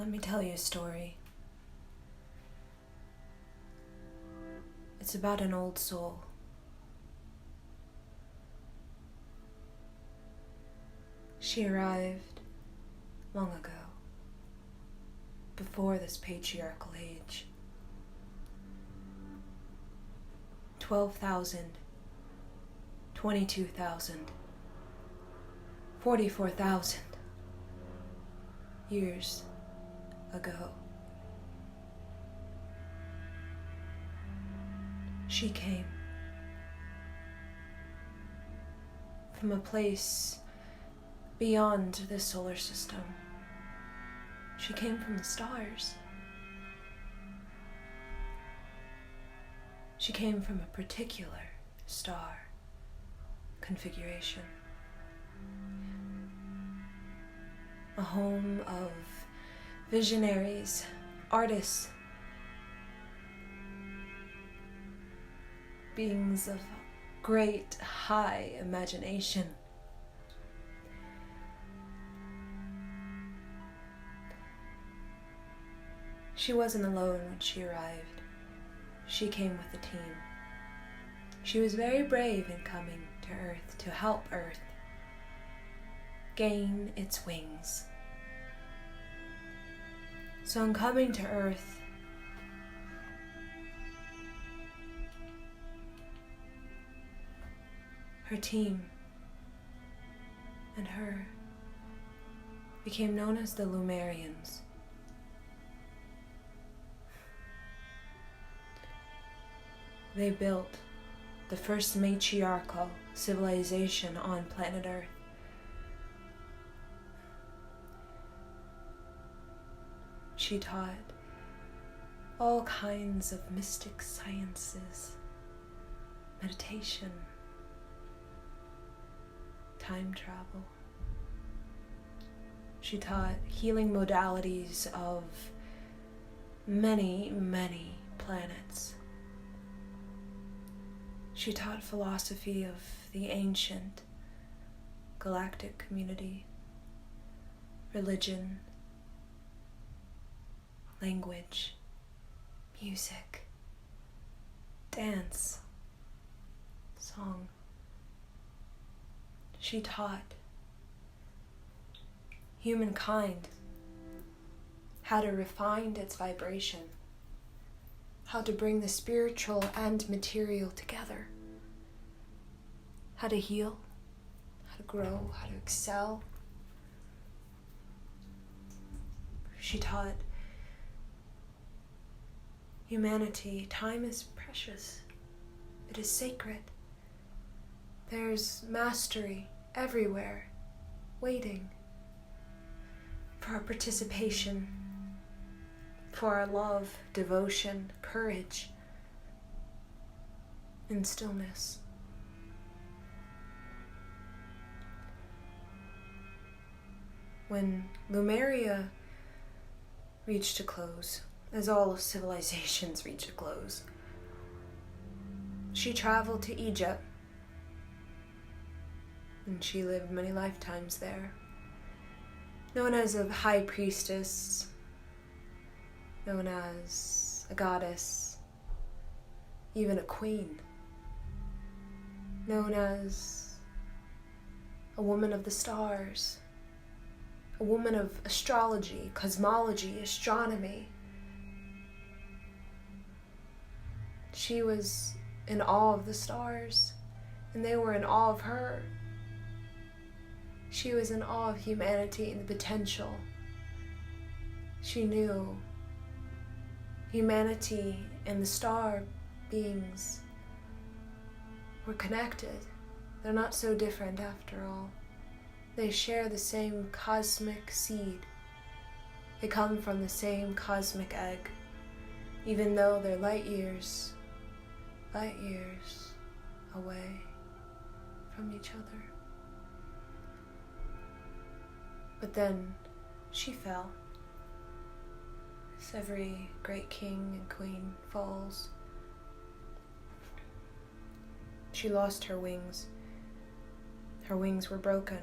Let me tell you a story. It's about an old soul. She arrived long ago, before this patriarchal age. 12,000, 22,000, 44,000 years ago. She came from a place beyond this solar system. She came from the stars. She came from a particular star configuration. A home of visionaries, artists, beings of great high imagination. She wasn't alone when she arrived. She came with a team. She was very brave in coming to Earth to help Earth gain its wings. So in coming to Earth, her team and her became known as the Lumerians. They built the first matriarchal civilization on planet Earth. She taught all kinds of mystic sciences, meditation, time travel. She taught healing modalities of many, many planets. She taught philosophy of the ancient galactic community, religion, language, music, dance, song. She taught humankind how to refine its vibration, how to bring the spiritual and material together, how to heal, how to grow, how to excel. She taught humanity, time is precious. It is sacred. There's mastery everywhere, waiting for our participation, for our love, devotion, courage, and stillness. When Lumeria reached a close, as all civilizations reach a close, she traveled to Egypt, and she lived many lifetimes there, known as a high priestess, known as a goddess, even a queen, known as a woman of the stars, a woman of astrology, cosmology, astronomy. She was in awe of the stars, and they were in awe of her. She was in awe of humanity and the potential. She knew humanity and the star beings were connected. They're not so different after all. They share the same cosmic seed. They come from the same cosmic egg, even though they're light years away from each other. But then she fell, as every great king and queen falls. She lost her wings. Her wings were broken.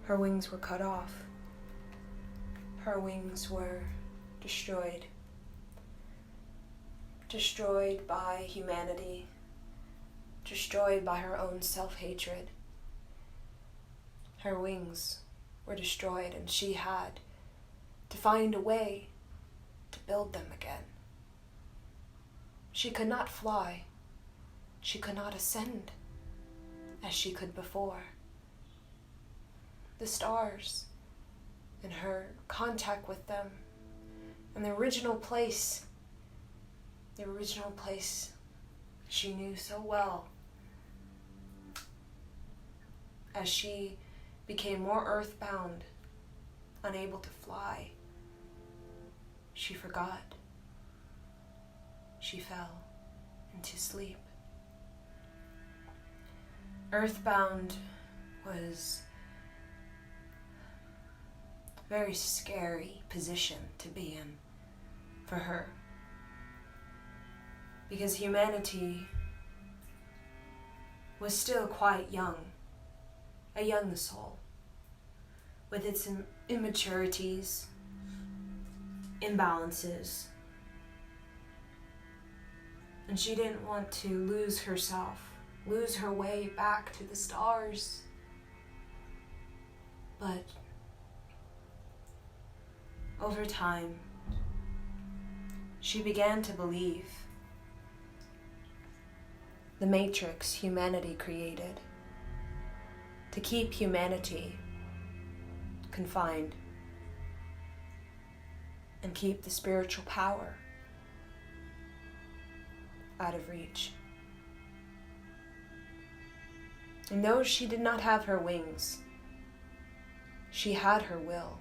Her wings were cut off. her wings were destroyed. Destroyed by humanity. Destroyed by her own self-hatred. Her wings were destroyed, and she had to find a way to build them again. She could not fly. She could not ascend as she could before. The stars and her contact with them and the original place she knew so well. As she became more earthbound, unable to fly, she forgot. She fell into sleep. Earthbound was a very scary position to be in for her, because humanity was still quite young, a young soul, with its immaturities, imbalances, and she didn't want to lose herself, lose her way back to the stars. But over time, she began to believe the matrix humanity created to keep humanity confined and keep the spiritual power out of reach. And though she did not have her wings, she had her will.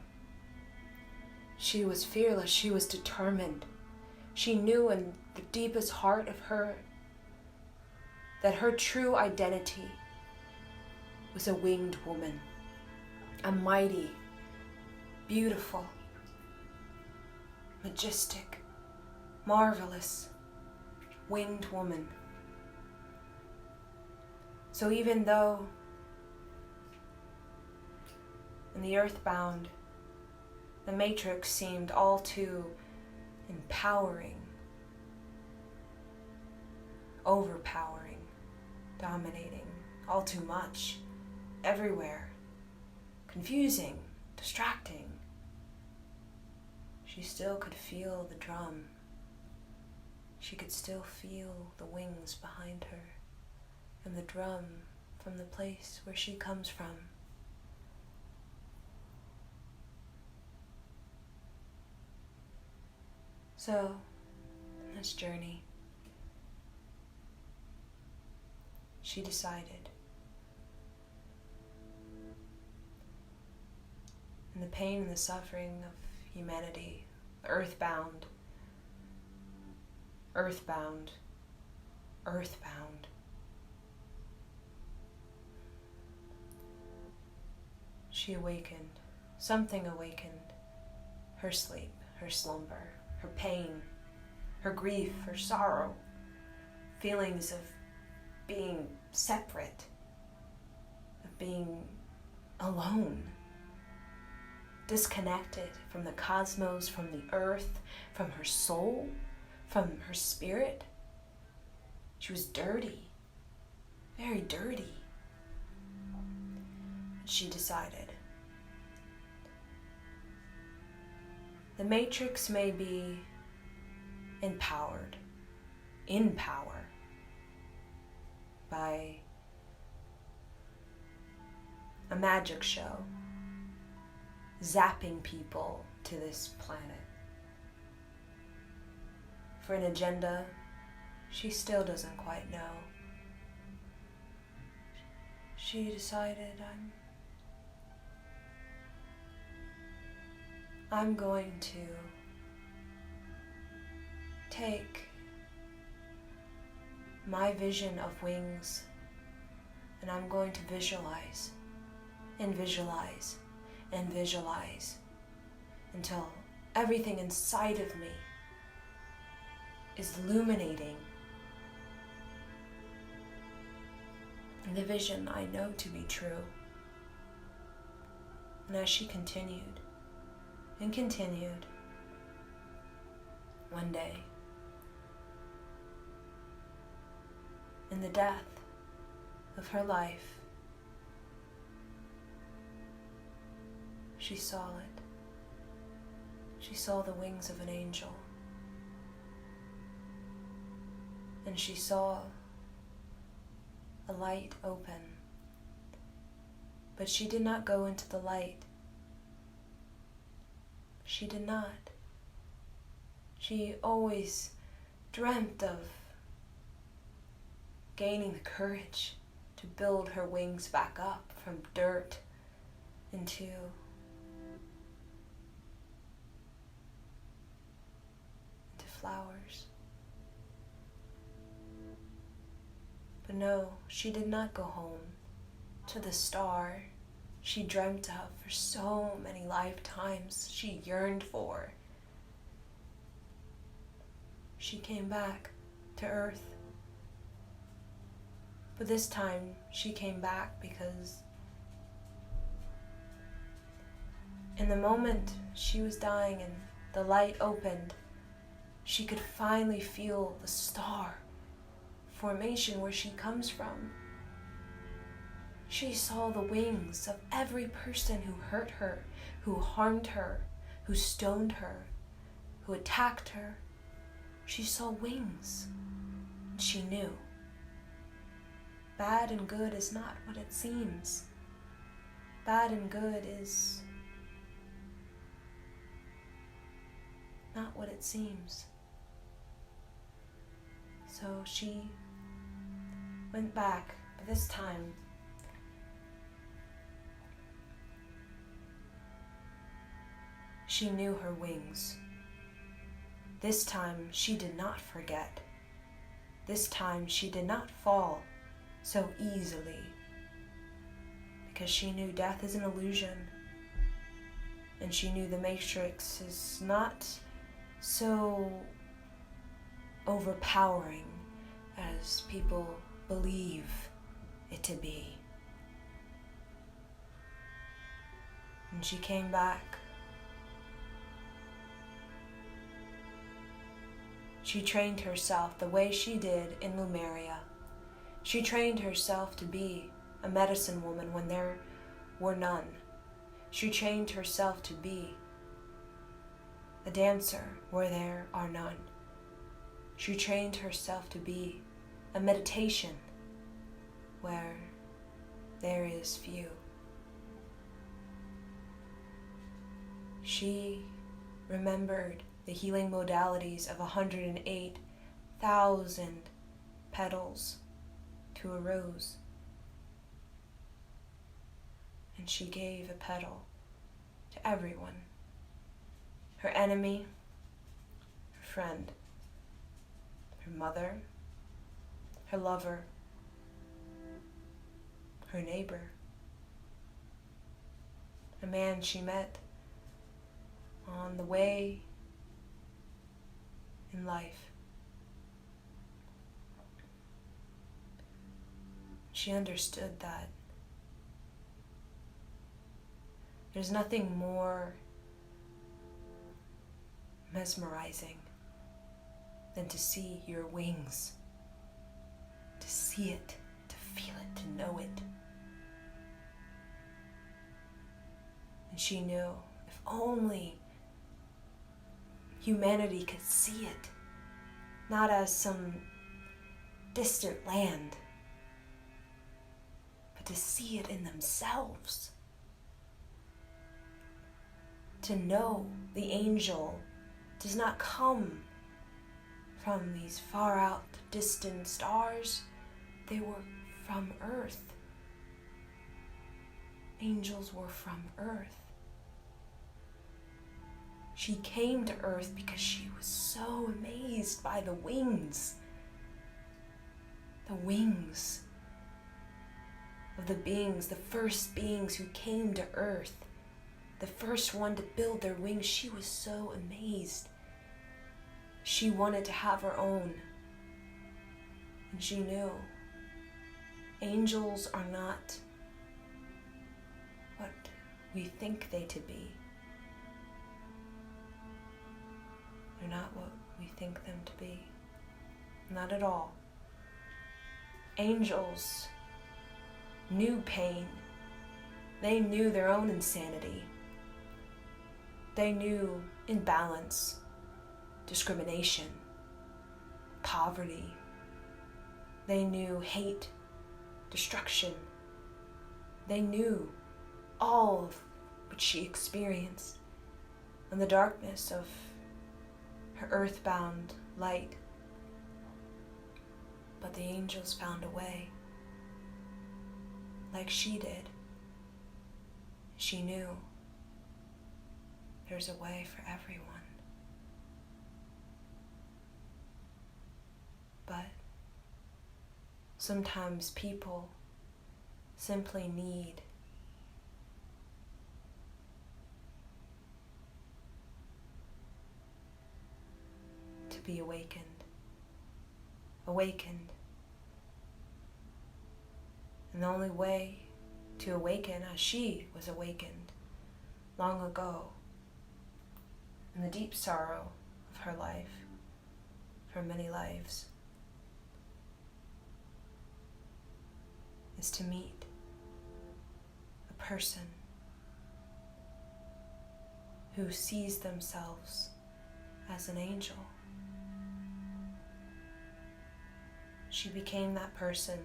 She was fearless, she was determined. She knew in the deepest heart of her that her true identity was a winged woman, a mighty, beautiful, majestic, marvelous, winged woman. So even though in the earthbound, the matrix seemed all too empowering, overpowering, dominating, all too much, everywhere, confusing, distracting, she still could feel the drum. She could still feel the wings behind her and the drum from the place where she comes from. So, in this journey, she decided, in the pain and the suffering of humanity, earthbound, earthbound, earthbound, she awakened. Something awakened her sleep, her slumber, her pain, her grief, her sorrow, feelings of being separate, of being alone, disconnected from the cosmos, from the earth, from her soul, from her spirit. She was dirty, very dirty. She decided, the matrix may be empowered, in power, by a magic show, zapping people to this planet for an agenda she still doesn't quite know. She decided, I'm going to take my vision of wings and I'm going to visualize and visualize and visualize until everything inside of me is illuminating the vision I know to be true. And as she continued, and continued. One day, in the death of her life, she saw it. She saw the wings of an angel. And she saw a light open. But she did not go into the light. She did not. She always dreamt of gaining the courage to build her wings back up from dirt into flowers. But no, she did not go home to the star she dreamt of for so many lifetimes, she yearned for. She came back to Earth. But this time she came back because in the moment she was dying and the light opened, she could finally feel the star formation where she comes from. She saw the wings of every person who hurt her, who harmed her, who stoned her, who attacked her. She saw wings. She knew. Bad and good is not what it seems. Bad and good is not what it seems. So she went back, but this time she knew her wings. This time she did not forget. This time she did not fall so easily, because she knew death is an illusion, and she knew the Matrix is not so overpowering as people believe it to be. And she came back. She trained herself the way she did in Lemuria. She trained herself to be a medicine woman when there were none. She trained herself to be a dancer where there are none. She trained herself to be a meditation where there is few. She remembered the healing modalities of 108,000 petals to a rose. And she gave a petal to everyone. Her enemy, her friend, her mother, her lover, her neighbor, a man she met on the way in life. She understood that there's nothing more mesmerizing than to see your wings, to see it, to feel it, to know it. And she knew if only humanity could see it, not as some distant land, but to see it in themselves. To know the angel does not come from these far out distant stars. They were from Earth. Angels were from Earth. She came to Earth because she was so amazed by the wings. The wings of the beings, the first beings who came to Earth. The first one to build their wings. She was so amazed. She wanted to have her own. And she knew angels are not what we think they to be. They're not what we think them to be. Not at all. Angels knew pain. They knew their own insanity. They knew imbalance, discrimination, poverty. They knew hate, destruction. They knew all of what she experienced in the darkness of her earthbound light. But the angels found a way, like she did. She knew there's a way for everyone. But sometimes people simply need to be awakened. And the only way to awaken, as she was awakened long ago, in the deep sorrow of her life, for many lives, is to meet a person who sees themselves as an angel. She became that person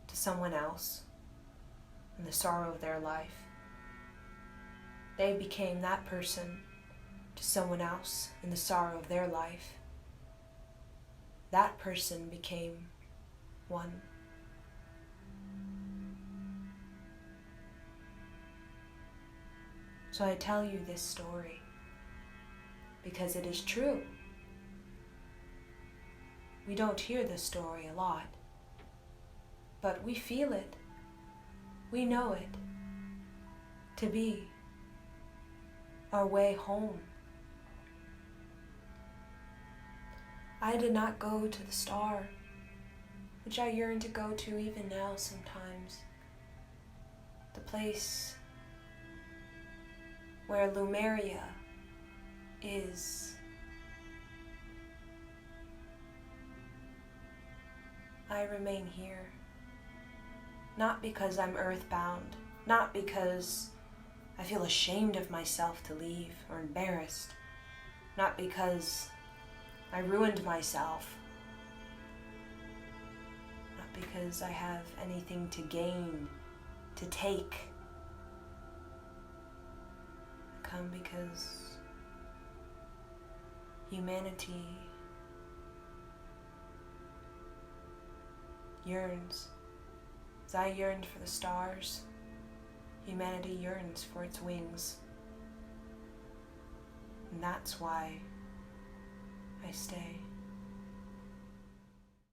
to someone else in the sorrow of their life. They became that person to someone else in the sorrow of their life. That person became one. So I tell you this story because it is true. We don't hear this story a lot, but we feel it. We know it to be our way home. I did not go to the star, which I yearn to go to even now sometimes. The place where Lumeria is. I remain here, not because I'm earthbound, not because I feel ashamed of myself to leave or embarrassed, not because I ruined myself, not because I have anything to gain, to take. I come because humanity yearns. As I yearned for the stars, humanity yearns for its wings. And that's why I stay.